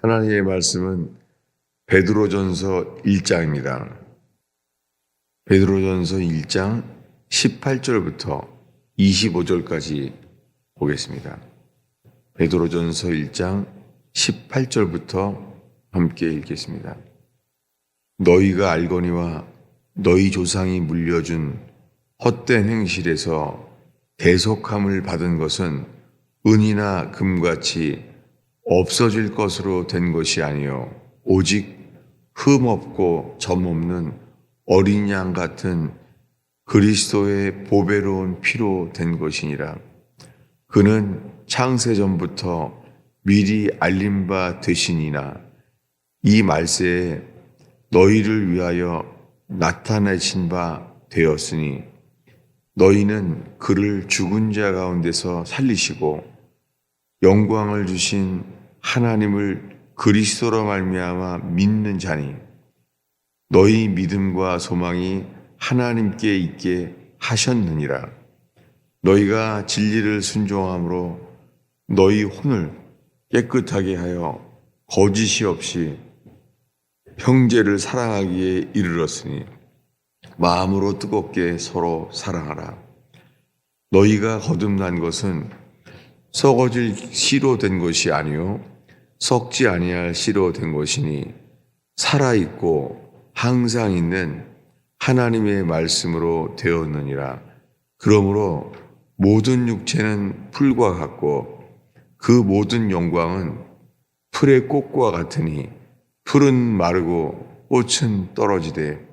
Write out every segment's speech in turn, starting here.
하나님의 말씀은 베드로전서 1장입니다. 베드로전서 1장 18절부터 25절까지 보겠습니다. 베드로전서 1장 18절부터 함께 읽겠습니다. 너희가 알거니와 너희 조상이 물려준 헛된 행실에서 대속함을 받은 것은 은이나 금같이 없어질 것으로 된 것이 아니요 오직 흠없고 점없는 어린 양 같은 그리스도의 보배로운 피로 된 것이니라. 그는 창세전부터 미리 알림 바 되시니나 이 말세에 너희를 위하여 나타내신 바 되었으니 너희는 그를 죽은 자 가운데서 살리시고 영광을 주신 하나님을 그리스도로 말미암아 믿는 자니 너희 믿음과 소망이 하나님께 있게 하셨느니라. 너희가 진리를 순종함으로 너희 혼을 깨끗하게 하여 거짓이 없이 형제를 사랑하기에 이르렀으니 마음으로 뜨겁게 서로 사랑하라. 너희가 거듭난 것은 썩어질 씨로 된 것이 아니요 썩지 아니할 씨로 된 것이니 살아있고 항상 있는 하나님의 말씀으로 되었느니라. 그러므로 모든 육체는 풀과 같고 그 모든 영광은 풀의 꽃과 같으니 풀은 마르고 꽃은 떨어지되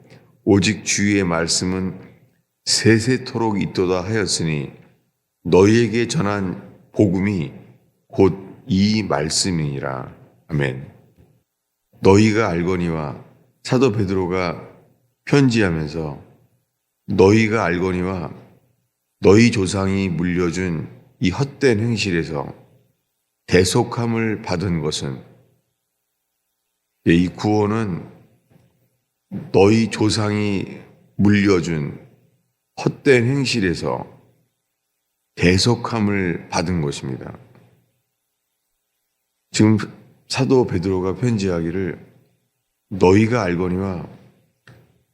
오직 주의 말씀은 세세토록 있도다 하였으니 너희에게 전한 복음이 곧 이 말씀이니라. 아멘. 너희가 알거니와 사도 베드로가 편지하면서 너희가 알거니와 너희 조상이 물려준 이 헛된 행실에서 대속함을 받은 것은 이 구원은 너희 조상이 물려준 헛된 행실에서 대속함을 받은 것입니다. 지금 사도 베드로가 편지하기를 너희가 알거니와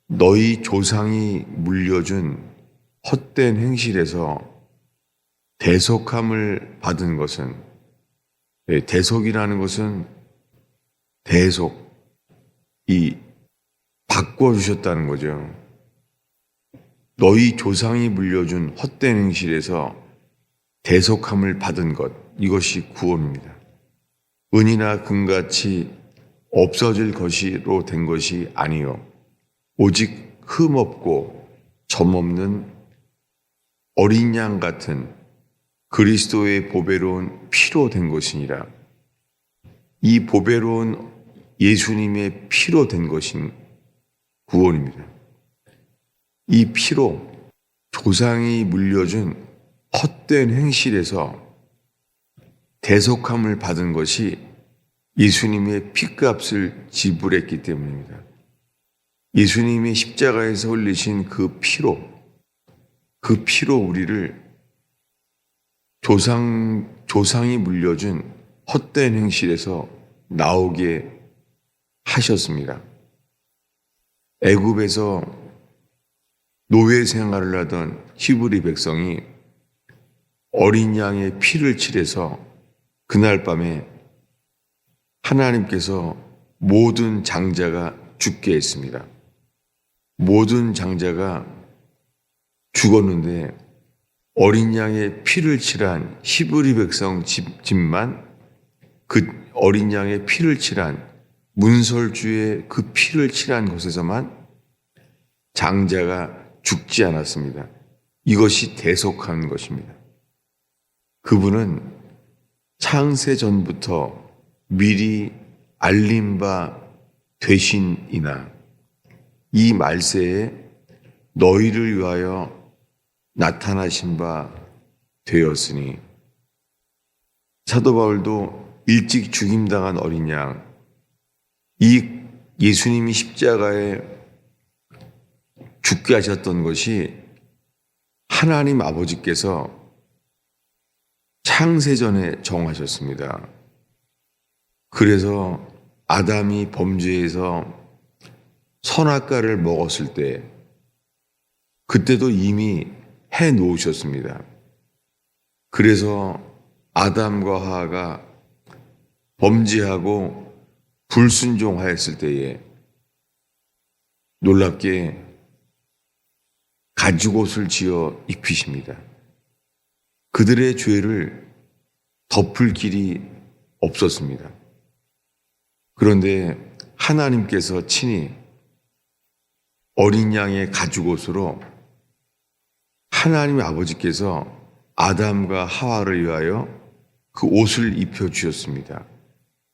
너희 조상이 물려준 헛된 행실에서 대속함을 받은 것은 대속이라는 것은 이 바꿔주셨다는 거죠. 너희 조상이 물려준 헛된 행실에서 대속함을 받은 것, 이것이 구원입니다. 은이나 금같이 없어질 것으로 된 것이 아니요 오직 흠없고 점없는 어린 양 같은 그리스도의 보배로운 피로 된 것이니라. 이 보배로운 예수님의 피로 된 것인 구원입니다. 이 피로 조상이 물려준 헛된 행실에서 대속함을 받은 것이 예수님의 피값을 지불했기 때문입니다. 예수님이 십자가에서 흘리신 그 피로 우리를 조상이 물려준 헛된 행실에서 나오게 하셨습니다. 애굽에서 노예 생활을 하던 히브리 백성이 어린 양의 피를 칠해서 그날 밤에 하나님께서 모든 장자가 죽게 했습니다. 모든 장자가 죽었는데 어린 양의 피를 칠한 히브리 백성 집만 그 어린 양의 피를 칠한 문설주의 그 피를 칠한 곳에서만 장자가 죽지 않았습니다. 이것이 대속한 것입니다. 그분은 창세전부터 미리 알림 바 되신이나 이 말세에 너희를 위하여 나타나신 바 되었으니 사도 바울도 일찍 죽임당한 어린 양, 이 예수님이 십자가에 죽게 하셨던 것이 하나님 아버지께서 창세전에 정하셨습니다. 그래서 아담이 범죄해서 선악과를 먹었을 때 그때도 이미 해 놓으셨습니다. 그래서 아담과 하와가 범죄하고 불순종하였을 때에 놀랍게 가죽옷을 지어 입히십니다. 그들의 죄를 덮을 길이 없었습니다. 그런데 하나님께서 친히 어린 양의 가죽옷으로 하나님 아버지께서 아담과 하와를 위하여 그 옷을 입혀주셨습니다.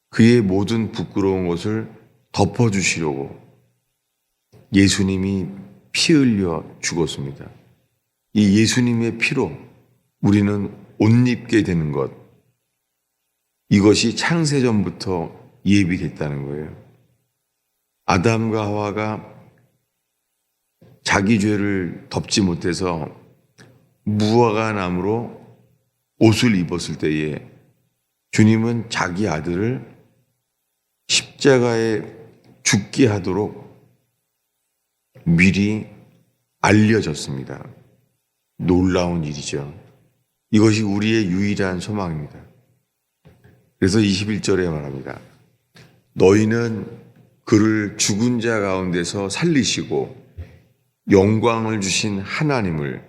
그의 모든 부끄러운 것을 덮어주시려고 예수님이 피 흘려 죽었습니다. 이 예수님의 피로 우리는 옷 입게 되는 것, 이것이 창세전부터 예비됐다는 거예요. 아담과 하와가 자기 죄를 덮지 못해서 무화과 나무로 옷을 입었을 때에 주님은 자기 아들을 십자가에 죽게 하도록 미리 알려졌습니다. 놀라운 일이죠. 이것이 우리의 유일한 소망입니다. 그래서 21절에 말합니다. 너희는 그를 죽은 자 가운데서 살리시고 영광을 주신 하나님을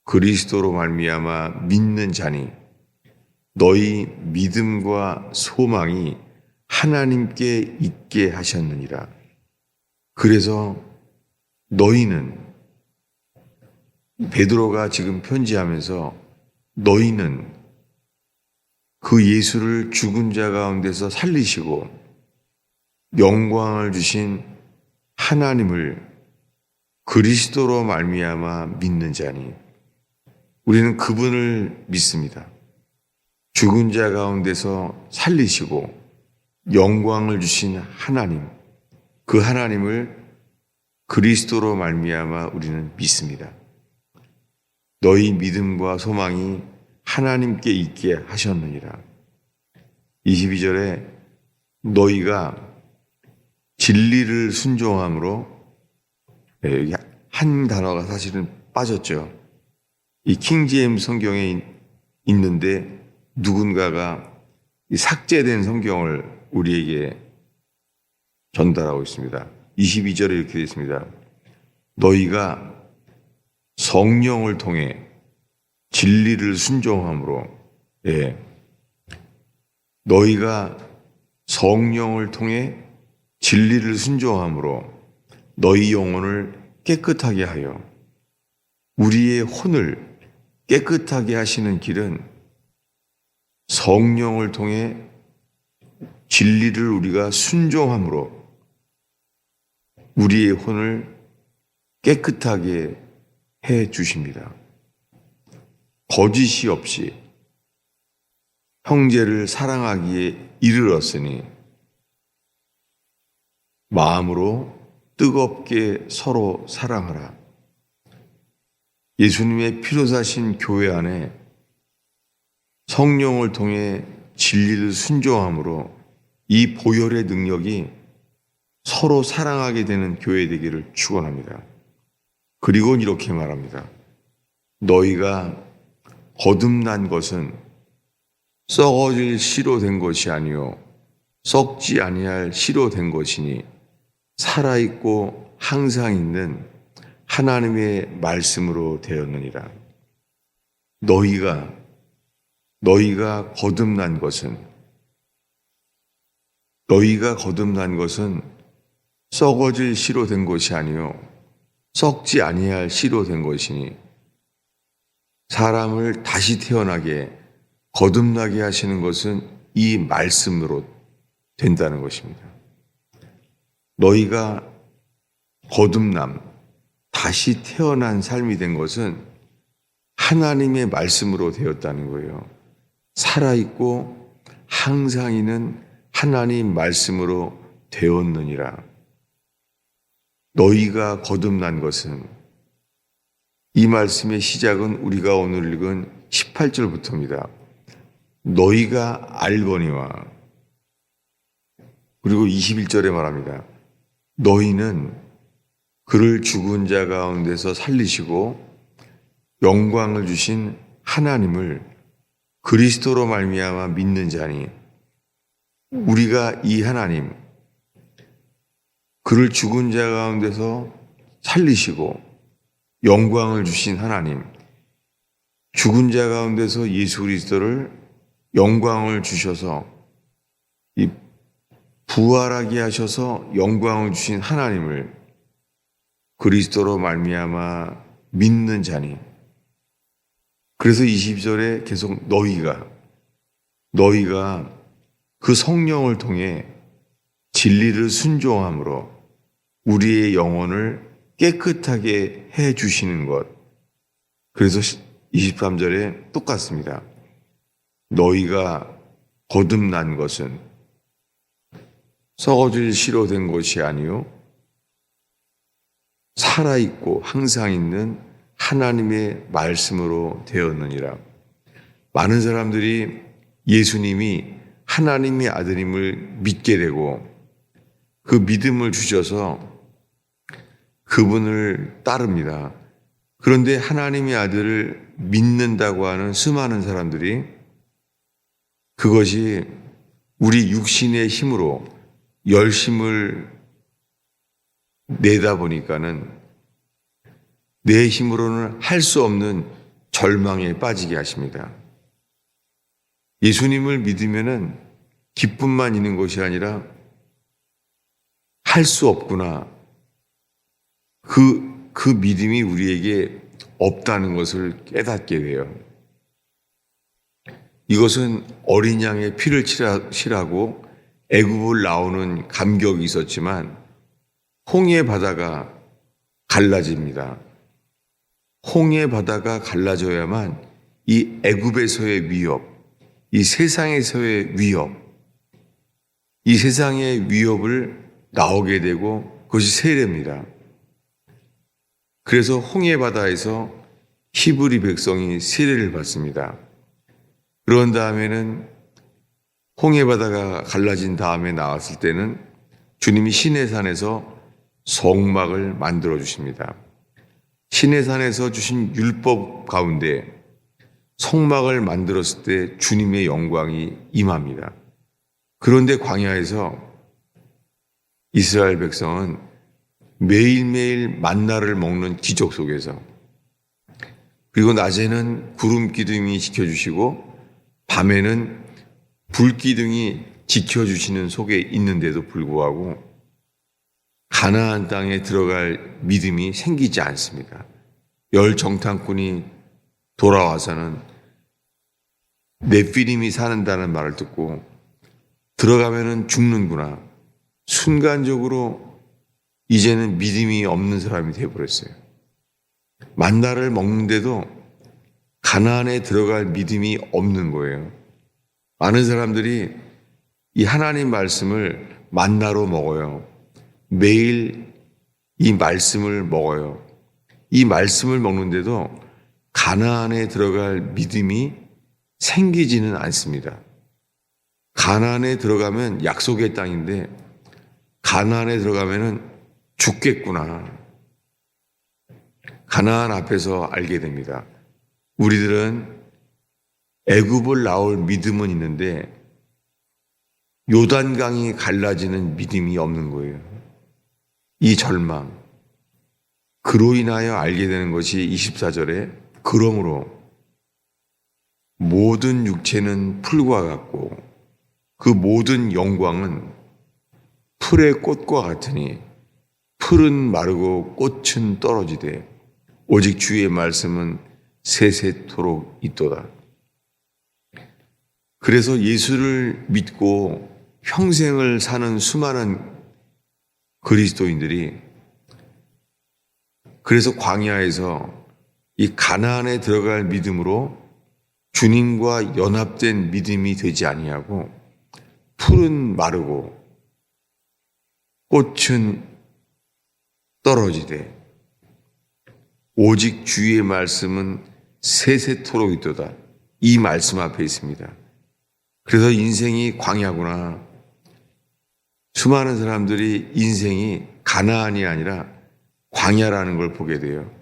그리스도로 말미암아 믿는 자니 너희 믿음과 소망이 하나님께 있게 하셨느니라. 그래서 너희는, 베드로가 지금 편지하면서 너희는 그 예수를 죽은 자 가운데서 살리시고 영광을 주신 하나님을 그리스도로 말미암아 믿는 자니 우리는 그분을 믿습니다. 죽은 자 가운데서 살리시고 영광을 주신 하나님, 그 하나님을 그리스도로 말미암아 우리는 믿습니다. 너희 믿음과 소망이 하나님께 있게 하셨느니라. 22절에 너희가 진리를 순종함으로, 여기 한 단어가 사실은 빠졌죠. 이 킹제임스 성경에 있는데 누군가가 이 삭제된 성경을 우리에게 전달하고 있습니다. 22절에 이렇게 되어 있습니다. 너희가 성령을 통해 진리를 순종함으로, 너희가 성령을 통해 진리를 순종함으로 너희 영혼을 깨끗하게 하여, 우리의 혼을 깨끗하게 하시는 길은 성령을 통해 진리를 우리가 순종함으로 우리의 혼을 깨끗하게 해 주십니다. 거짓이 없이 형제를 사랑하기에 이르렀으니 마음으로 뜨겁게 서로 사랑하라. 예수님의 피로 사신 교회 안에 성령을 통해 진리를 순종함으로 이 보혈의 능력이 서로 사랑하게 되는 교회 되기를 축원합니다. 그리고 이렇게 말합니다. 너희가 거듭난 것은 썩어질 씨로 된 것이 아니요 썩지 아니할 씨로 된 것이니 살아있고 항상 있는 하나님의 말씀으로 되었느니라. 너희가 거듭난 것은 썩어질 씨로 된 것이 아니요 썩지 아니할 씨로 된 것이니 사람을 다시 태어나게 거듭나게 하시는 것은 이 말씀으로 된다는 것입니다. 너희가 거듭남, 다시 태어난 삶이 된 것은 하나님의 말씀으로 되었다는 거예요. 살아있고 항상 있는 하나님 말씀으로 되었느니라. 너희가 거듭난 것은, 이 말씀의 시작은 우리가 오늘 읽은 18절부터입니다. 너희가 알거니와 그리고 21절에 말합니다. 너희는 그를 죽은 자 가운데서 살리시고 영광을 주신 하나님을 그리스도로 말미암아 믿는 자니, 우리가 이 하나님, 그를 죽은 자 가운데서 살리시고 영광을 주신 하나님, 죽은 자 가운데서 예수 그리스도를 영광을 주셔서 이 부활하게 하셔서 영광을 주신 하나님을 그리스도로 말미암아 믿는 자니. 그래서 20절에 계속 너희가 그 성령을 통해 진리를 순종함으로 우리의 영혼을 깨끗하게 해 주시는 것. 그래서 23절에 똑같습니다. 너희가 거듭난 것은 썩어질 씨로 된 것이 아니요 살아있고 항상 있는 하나님의 말씀으로 되었느니라. 많은 사람들이 예수님이 하나님의 아들임을 믿게 되고 그 믿음을 주셔서 그분을 따릅니다. 그런데 하나님의 아들을 믿는다고 하는 수많은 사람들이 그것이 우리 육신의 힘으로 열심을 내다 보니까는 내 힘으로는 할 수 없는 절망에 빠지게 하십니다. 예수님을 믿으면은 기쁨만 있는 것이 아니라 할 수 없구나. 그 믿음이 우리에게 없다는 것을 깨닫게 돼요. 이것은 어린 양의 피를 칠하고 애굽을 나오는 감격이 있었지만 홍해 바다가 갈라집니다. 홍해 바다가 갈라져야만 이 애굽에서의 위협, 이 세상에서의 위협, 이 세상의 위협을 나오게 되고 그것이 세례입니다. 그래서 홍해 바다에서 히브리 백성이 세례를 받습니다. 그런 다음에는 홍해 바다가 갈라진 다음에 나왔을 때는 주님이 시내산에서 성막을 만들어 주십니다. 시내산에서 주신 율법 가운데 성막을 만들었을 때 주님의 영광이 임합니다. 그런데 광야에서 이스라엘 백성은 매일매일 만나를 먹는 기적 속에서, 그리고 낮에는 구름 기둥이 지켜주시고 밤에는 불 기둥이 지켜주시는 속에 있는데도 불구하고 가나안 땅에 들어갈 믿음이 생기지 않습니다. 열 정탐꾼이 돌아와서는 네피림이 사는다는 말을 듣고 들어가면은 죽는구나. 순간적으로 이제는 믿음이 없는 사람이 되어버렸어요. 만나를 먹는데도 가나안에 들어갈 믿음이 없는 거예요. 많은 사람들이 이 하나님 말씀을 만나로 먹어요. 매일 이 말씀을 먹어요. 이 말씀을 먹는데도 가나안에 들어갈 믿음이 생기지는 않습니다. 가나안에 들어가면 약속의 땅인데 가나안에 들어가면은 죽겠구나. 가나안 앞에서 알게 됩니다. 우리들은 애굽을 나올 믿음은 있는데 요단강이 갈라지는 믿음이 없는 거예요. 이 절망. 그로 인하여 알게 되는 것이 24절에 그러므로 모든 육체는 풀과 같고 그 모든 영광은 풀의 꽃과 같으니 풀은 마르고 꽃은 떨어지되 오직 주의 말씀은 세세토록 있도다. 그래서 예수를 믿고 평생을 사는 수많은 그리스도인들이 그래서 광야에서 이 가나안에 들어갈 믿음으로 주님과 연합된 믿음이 되지 아니하고 풀은 마르고 꽃은 떨어지되 오직 주의 말씀은 세세토록 있도다. 이 말씀 앞에 있습니다. 그래서 인생이 광야구나. 수많은 사람들이 인생이 가나안이 아니라 광야라는 걸 보게 돼요.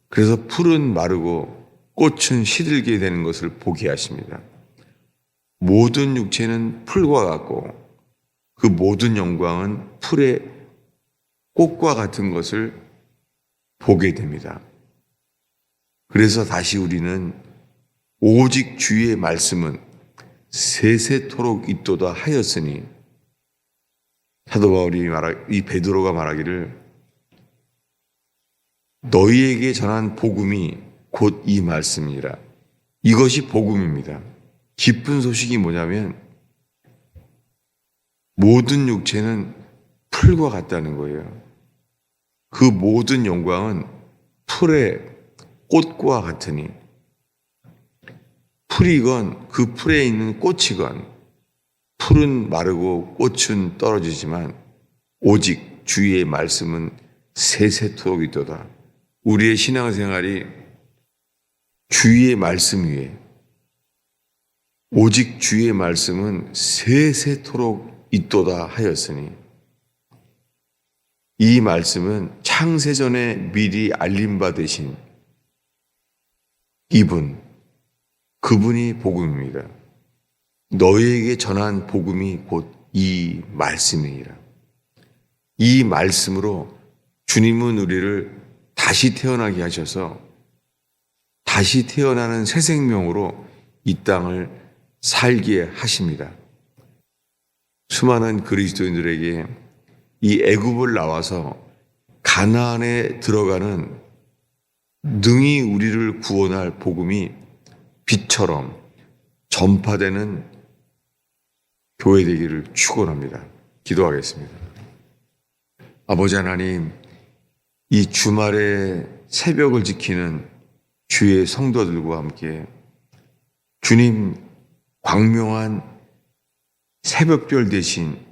그래서 풀은 마르고 꽃은 시들게 되는 것을 보게 하십니다. 모든 육체는 풀과 같고 그 모든 영광은 풀의 꽃과 같은 것을 보게 됩니다. 그래서 다시 우리는 오직 주의 말씀은 세세토록 있도다 하였으니, 사도 바울이 이 베드로가 말하기를 너희에게 전한 복음이 곧 이 말씀이라. 이것이 복음입니다. 기쁜 소식이 뭐냐면 모든 육체는 풀과 같다는 거예요. 그 모든 영광은 풀의 꽃과 같으니, 풀이건 그 풀에 있는 꽃이건, 풀은 마르고 꽃은 떨어지지만 오직 주의 말씀은 세세토록 있도다. 우리의 신앙생활이 주의 말씀 위에, 오직 주의 말씀은 세세토록 있도다 하였으니, 이 말씀은 창세전에 미리 알림받으신 그분이 복음입니다. 너희에게 전한 복음이 곧 이 말씀이니라. 이 말씀으로 주님은 우리를 다시 태어나게 하셔서 다시 태어나는 새 생명으로 이 땅을 살게 하십니다. 수많은 그리스도인들에게 이 애굽을 나와서 가나안에 들어가는 능히 우리를 구원할 복음이 빛처럼 전파되는 교회 되기를 축원합니다. 기도하겠습니다. 아버지 하나님, 이 주말에 새벽을 지키는 주의 성도들과 함께 주님 광명한 새벽별 대신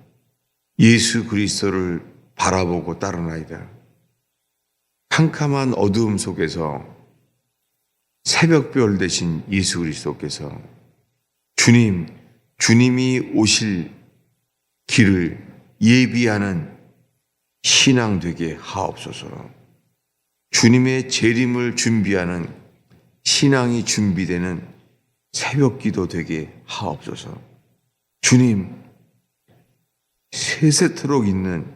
예수 그리스도를 바라보고 따르나이다. 캄캄한 어두움 속에서 새벽별 대신 예수 그리스도께서 주님이 오실 길을 예비하는 신앙 되게 하옵소서. 주님의 재림을 준비하는 신앙이 준비되는 새벽 기도 되게 하옵소서. 주님, 세세토록 있는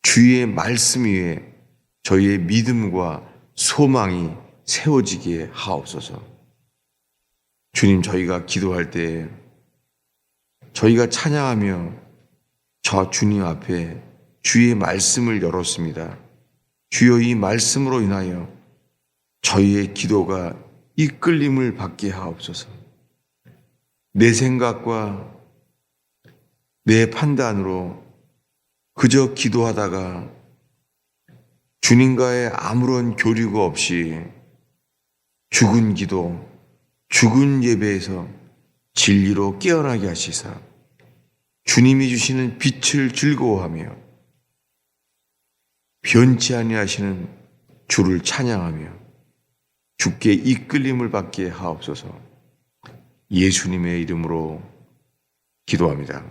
주의 말씀 위에 저희의 믿음과 소망이 세워지게 하옵소서. 주님, 저희가 기도할 때 저희가 찬양하며 저 주님 앞에 주의 말씀을 열었습니다. 주여, 이 말씀으로 인하여 저희의 기도가 이끌림을 받게 하옵소서. 내 생각과 내 판단으로 그저 기도하다가 주님과의 아무런 교류가 없이 죽은 기도, 죽은 예배에서 진리로 깨어나게 하시사 주님이 주시는 빛을 즐거워하며 변치 아니하시는 주를 찬양하며 주께 이끌림을 받게 하옵소서. 예수님의 이름으로 기도합니다.